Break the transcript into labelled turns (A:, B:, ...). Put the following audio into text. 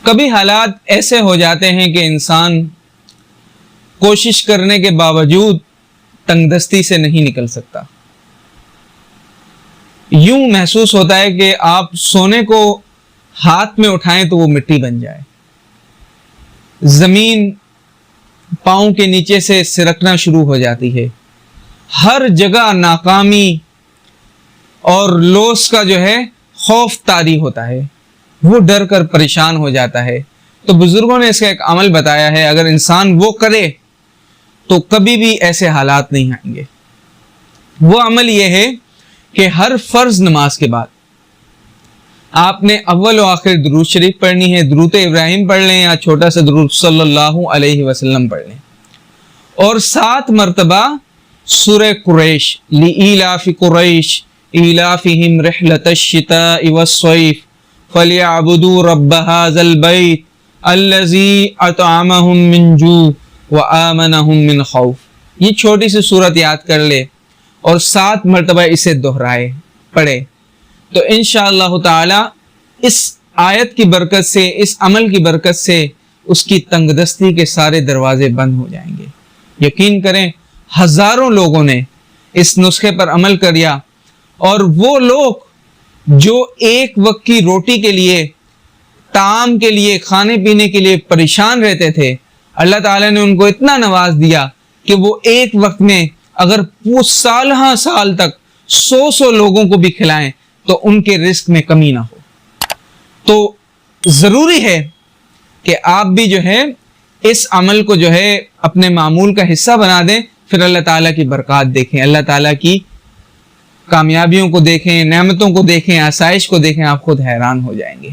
A: کبھی حالات ایسے ہو جاتے ہیں کہ انسان کوشش کرنے کے باوجود تنگ دستی سے نہیں نکل سکتا. یوں محسوس ہوتا ہے کہ آپ سونے کو ہاتھ میں اٹھائیں تو وہ مٹی بن جائے. زمین پاؤں کے نیچے سے سرکنا شروع ہو جاتی ہے. ہر جگہ ناکامی اور لوس کا جو ہے خوف طاری ہوتا ہے. وہ ڈر کر پریشان ہو جاتا ہے. تو بزرگوں نے اس کا ایک عمل بتایا ہے، اگر انسان وہ کرے تو کبھی بھی ایسے حالات نہیں آئیں گے. وہ عمل یہ ہے کہ ہر فرض نماز کے بعد آپ نے اول و آخر درود شریف پڑھنی ہے. درود ابراہیم پڑھ لیں یا چھوٹا سا درود صلی اللہ علیہ وسلم پڑھ لیں، اور 7 مرتبہ سورہ قریش لإیلاف قریش ایلافہم رحلۃ الشتاء والصیف فلیعبدوا رب ھذا البیت الذی اطعمہم من جوع وآمنہم من خوف. یہ چھوٹی سی سورت یاد کر لے اور 7 مرتبہ اسے دہرائے پڑھے تو انشاءاللہ تعالی اس آیت کی برکت سے، اس عمل کی برکت سے اس کی تنگ دستی کے سارے دروازے بند ہو جائیں گے. یقین کریں ہزاروں لوگوں نے اس نسخے پر عمل کیا، اور وہ لوگ جو ایک وقت کی روٹی کے لیے، طعام کے لیے، کھانے پینے کے لیے پریشان رہتے تھے، اللہ تعالیٰ نے ان کو اتنا نواز دیا کہ وہ ایک وقت میں اگر سال تک 100 لوگوں کو بھی کھلائیں تو ان کے رزق میں کمی نہ ہو. تو ضروری ہے کہ آپ بھی جو ہے اس عمل کو جو ہے اپنے معمول کا حصہ بنا دیں، پھر اللہ تعالیٰ کی برکات دیکھیں، اللہ تعالیٰ کی کامیابیوں کو دیکھیں، نعمتوں کو دیکھیں، آسائش کو دیکھیں، آپ خود حیران ہو جائیں گے.